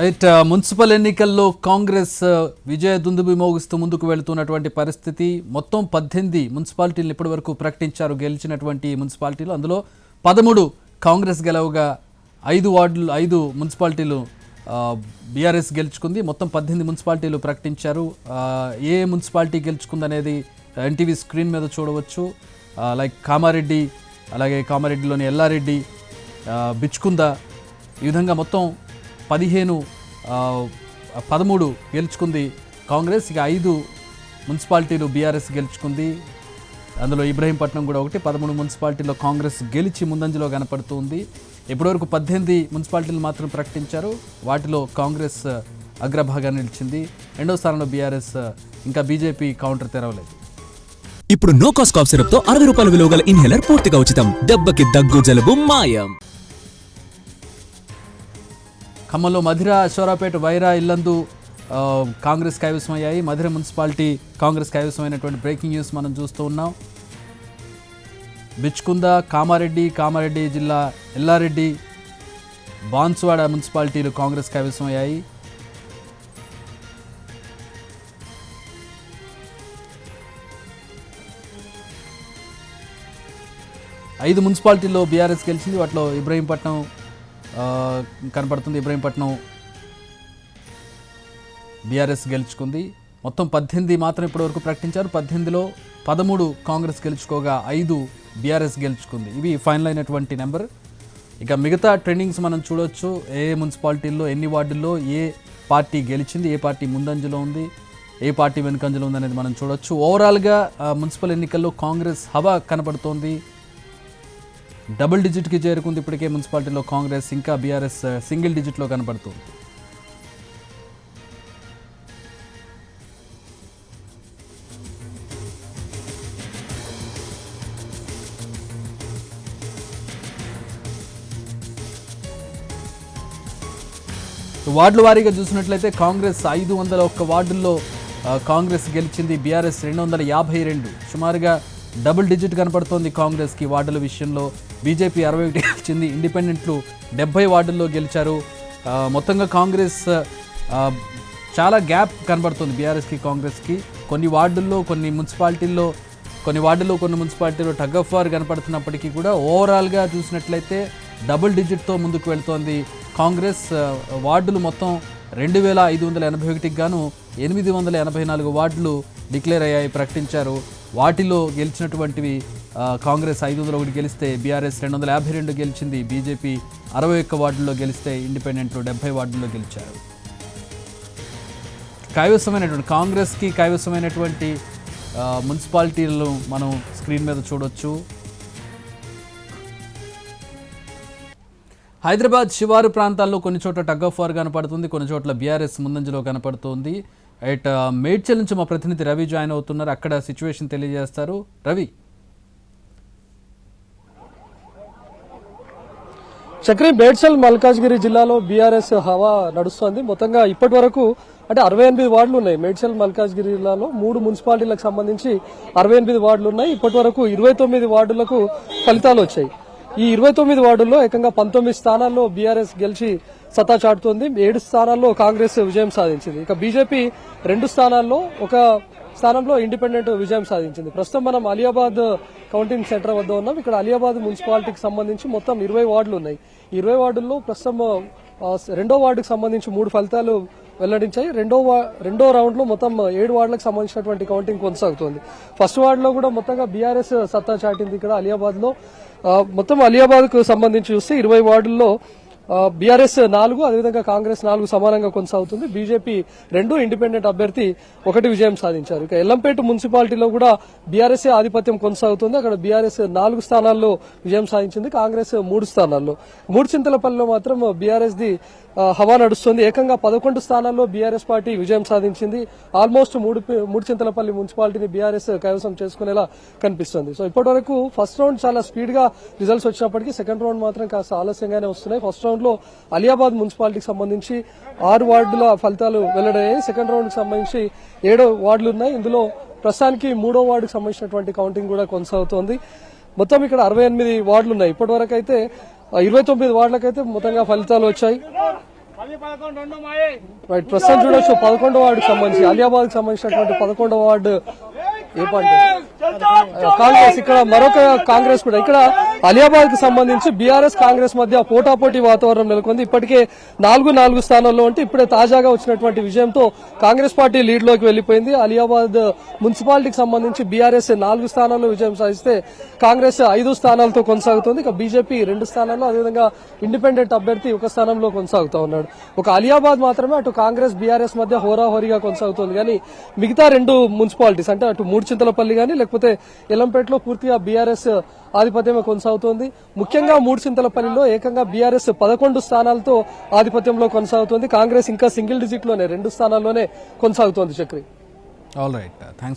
Right. Municipal ఎన్నికల్లో కాంగ్రెస్ విజయ దుందుబి మోగిస్తూ ముందుకు వెళుతున్నటువంటి పరిస్థితి. మొత్తం 18 మున్సిపాలిటీలను ఇప్పటి వరకు ప్రకటించారు గెలిచినటువంటి మున్సిపాలిటీలు. అందులో 13 కాంగ్రెస్ గెలవగా 5 మున్సిపాలిటీలు బీఆర్ఎస్ గెలుచుకుంది. మొత్తం 18 మున్సిపాలిటీలు ప్రకటించారు. ఏ మున్సిపాలిటీ గెలుచుకుందనేది ఎన్టీవీ స్క్రీన్ మీద చూడవచ్చు. లైక్ కామారెడ్డి, అలాగే కామారెడ్డిలోని ఎల్లారెడ్డి, బిచ్కుంద, ఈ విధంగా మొత్తం 13 గెలుచుకుంది కాంగ్రెస్. ఇక 5 మున్సిపాలిటీలు బీఆర్ఎస్ గెలుచుకుంది. అందులో ఇబ్రహీంపట్నం కూడా ఒకటి. 13 మున్సిపాలిటీల్లో కాంగ్రెస్ గెలిచి ముందంజలో కనపడుతుంది. ఇప్పటివరకు 18 మున్సిపాలిటీలు మాత్రం ప్రకటించారు. వాటిలో కాంగ్రెస్ అగ్రభాగాన్ని నిలిచింది. రెండో స్థానంలో బీఆర్ఎస్. ఇంకా బీజేపీ కౌంటర్ తెరవలేదు. ఇప్పుడు నో కాస్ట్ కాఫ్ సిరప్ తో 60 రూపాయల విలువ గల ఇన్హేలర్ పూర్తిగా ఉచితం. దెబ్బకి దగ్గు జలుబు మాయం. ఖమ్మంలో మధిర, అశ్వరాపేట, వైరా, ఇల్లందు కాంగ్రెస్ కైవసమయ్యాయి. మధిర మున్సిపాలిటీ కాంగ్రెస్ కైవసమైనటువంటి బ్రేకింగ్ న్యూస్ మనం చూస్తూ ఉన్నాం. బిచ్కుంద, కామారెడ్డి జిల్లా ఎల్లారెడ్డి, బాన్సువాడ మున్సిపాలిటీలు కాంగ్రెస్ కైవసమయ్యాయి. ఐదు మున్సిపాలిటీల్లో బీఆర్ఎస్ గెలిచింది. వాటిలో ఇబ్రహీంపట్నం కనపడుతుంది. ఇబ్రహీంపట్నం బీఆర్ఎస్ గెలుచుకుంది. మొత్తం 18 మాత్రం ఇప్పటివరకు ప్రకటించారు. 18లో 13 కాంగ్రెస్ గెలుచుకోగా 5 బీఆర్ఎస్ గెలుచుకుంది. ఇవి ఫైనల్ అయినటువంటి నెంబర్. ఇక మిగతా ట్రెండింగ్స్ మనం చూడొచ్చు. ఏ మున్సిపాలిటీల్లో ఎన్ని వార్డుల్లో ఏ పార్టీ గెలిచింది, ఏ పార్టీ ముందంజలో ఉంది, ఏ పార్టీ వెనుకంజలో ఉంది అనేది మనం చూడొచ్చు. ఓవరాల్గా మున్సిపల్ ఎన్నికల్లో కాంగ్రెస్ హవా కనపడుతోంది. డబుల్ డిజిట్కి చేరుకుంది ఇప్పటికే మున్సిపాలిటీలో కాంగ్రెస్. ఇంకా బీఆర్ఎస్ సింగిల్ డిజిట్లో కనపడుతుంది. వార్డుల వారీగా చూసినట్లయితే కాంగ్రెస్ 501 వార్డుల్లో కాంగ్రెస్ గెలిచింది. బీఆర్ఎస్ 252. సుమారుగా డబుల్ డిజిట్ కనపడుతోంది కాంగ్రెస్కి వార్డుల విషయంలో. బీజేపీ 61 గెలిచింది. ఇండిపెండెంట్లు 70 వార్డుల్లో గెలిచారు. మొత్తంగా కాంగ్రెస్ చాలా గ్యాప్ కనబడుతుంది బీఆర్ఎస్కి కాంగ్రెస్కి. కొన్ని వార్డుల్లో కొన్ని మున్సిపాలిటీల్లో టగ్ ఆఫ్ వార్ కనపడుతున్నప్పటికీ కూడా ఓవరాల్గా చూసినట్లయితే డబుల్ డిజిట్తో ముందుకు వెళ్తోంది కాంగ్రెస్. వార్డులు మొత్తం 2581కి గాను 884 వార్డులు డిక్లేర్ అయ్యాయి, ప్రకటించారు. వాటిలో గెలిచినటువంటివి కాంగ్రెస్ 501 గెలిస్తే బీఆర్ఎస్ 252 గెలిచింది. బీజేపీ 61 వార్డుల్లో గెలిస్తే ఇండిపెండెంట్లు 70 వార్డుల్లో గెలిచారు. కాంగ్రెస్కి కైవసమైనటువంటి మున్సిపాలిటీలను మనం స్క్రీన్ మీద చూడొచ్చు. హైదరాబాద్ శివారు ప్రాంతాల్లో కొన్ని చోట్ల టగ్ ఆఫ్ వార్ కనపడుతుంది, కొన్ని చోట్ల బీఆర్ఎస్ ముందంజలో కనపడుతుంది. రైట్, మేడ్చల్ నుంచి మా ప్రతినిధి రవి జాయిన్ అవుతున్నారు. అక్కడ సిచ్యువేషన్ తెలియజేస్తారు. రవి. చక్రి, మేడ్చల్ మల్కాజ్గిరి జిల్లాలో బీఆర్ఎస్ హవా నడుస్తోంది. మొత్తంగా ఇప్పటి వరకు 68 వార్డులు ఉన్నాయి. మేడ్చల్ మల్కాజ్గిరి జిల్లాలో 3 మున్సిపాలిటీలకు సంబంధించి 68 వార్డులు ఉన్నాయి. ఇప్పటి వరకు 29 వార్డులకు ఫలితాలు వచ్చాయి. ఈ 29 వార్డుల్లో ఏకంగా 19 స్థానాల్లో బీఆర్ఎస్ గెలిచి సత్తా చాటుతోంది. 7 స్థానాల్లో కాంగ్రెస్ విజయం సాధించింది. ఇక బీజేపీ 2 స్థానాల్లో, 1 స్థానంలో ఇండిపెండెంట్ విజయం సాధించింది. ప్రస్తుతం మనం అలియాబాద్ కౌంటింగ్ సెంటర్ వద్ద ఉన్నాం. ఇక్కడ అలియాబాద్ మున్సిపాలిటీకి సంబంధించి మొత్తం 20 వార్డులు ఉన్నాయి. ఈ 20 వార్డుల్లో ప్రస్తుతం 2వ వార్డుకు సంబంధించి 3 ఫలితాలు వెల్లడించాయి. రెండో రౌండ్ లో మొత్తం 7 వార్డులకు సంబంధించినటువంటి కౌంటింగ్ కొనసాగుతోంది. ఫస్ట్ వార్డులో కూడా మొత్తంగా బీఆర్ఎస్ సత్తా చాటింది. ఇక్కడ అలియాబాద్ లో మొత్తం అలియాబాద్ కు సంబంధించి చూస్తే 20 వార్డుల్లో బీఆర్ఎస్ 4, అదేవిధంగా కాంగ్రెస్ 4 సమానంగా కొనసాగుతుంది. బీజేపీ 2, ఇండిపెండెంట్ అభ్యర్థి 1 విజయం సాధించారు. ఇక ఎల్లంపేట మున్సిపాలిటీలో కూడా బీఆర్ఎస్ ఆధిపత్యం కొనసాగుతుంది. అక్కడ బీఆర్ఎస్ 4 స్థానాల్లో విజయం సాధించింది, కాంగ్రెస్ 3 స్థానాల్లో. మూడుచింతలపల్లిలో మాత్రం బీఆర్ఎస్ ది హవా నడుస్తుంది. ఏకంగా 11 స్థానాల్లో బీఆర్ఎస్ పార్టీ విజయం సాధించింది. ఆల్మోస్ట్ మూడుచింతలపల్లి మున్సిపాలిటీని బీఆర్ఎస్ కైవసం చేసుకునేలా కనిపిస్తుంది. సో ఇప్పటి వరకు ఫస్ట్ రౌండ్ చాలా స్పీడ్ గా రిజల్ట్స్ వచ్చినప్పటికీ సెకండ్ రౌండ్ మాత్రం కాస్త ఆలస్యంగానే వస్తున్నాయి. ఫస్ట్ రౌండ్ లో అలియాబాద్ మున్సిపాలిటీకి సంబంధించి 6 వార్డుల ఫలితాలు వెల్లడయ్యాయి. సెకండ్ రౌండ్ కి సంబంధించి 7 వార్డులు ఉన్నాయి. ఇందులో ప్రస్తుతానికి 3వ వార్డుకు సంబంధించినటువంటి కౌంటింగ్ కూడా కొనసాగుతోంది. మొత్తం ఇక్కడ 68 వార్డులు ఉన్నాయి. ఇప్పటి వరకు అయితే 29 వార్డులకైతే మొత్తంగా ఫలితాలు వచ్చాయి. రైట్, ప్రస్తుతం చూడొచ్చు 11వ వార్డుకి సంబంధించి అలియాబాద్ కి సంబంధించినటువంటి 11వ వార్డు ఏ పార్టీ కాంగ్రెస్. ఇక్కడ మరొక కాంగ్రెస్ కూడా. ఇక్కడ అలియాబాద్ కి సంబంధించి బీఆర్ఎస్ కాంగ్రెస్ మధ్య పోటాపోటీ వాతావరణం నెలకొంది. ఇప్పటికే 4 స్థానాల్లో ఉంటే ఇప్పుడే తాజాగా వచ్చినటువంటి విజయంతో కాంగ్రెస్ పార్టీ లీడ్ లోకి వెళ్లిపోయింది. అలియాబాద్ మున్సిపాలిటీకి సంబంధించి బీఆర్ఎస్ 4 స్థానాల్లో విజయం సాధిస్తే కాంగ్రెస్ 5 స్థానాలతో కొనసాగుతుంది. ఇక బీజేపీ 2 స్థానాల్లో, అదేవిధంగా ఇండిపెండెంట్ అభ్యర్థి 1 స్థానంలో కొనసాగుతూ ఉన్నాడు. ఒక అలియాబాద్ మాత్రమే అటు కాంగ్రెస్ బీఆర్ఎస్ మధ్య హోరాహోరీగా కొనసాగుతుంది. కానీ మిగతా 2 మున్సిపాలిటీస్ అంటే అటు మూడుచింతలపల్లి కానీ లేకపోతే ఎలంపేటలో పూర్తిగా బీఆర్ఎస్ ఆధిపత్యమే కొనసాగుతోంది. ముఖ్యంగా మూడుచింతలపల్లిలో ఏకంగా బీఆర్ఎస్ 11 స్థానాలతో ఆధిపత్యంలో కొనసాగుతోంది. కాంగ్రెస్ ఇంకా సింగిల్ డిజిట్ లోనే 2 స్థానాల్లోనే కొనసాగుతోంది. చక్రి. All right, thanks.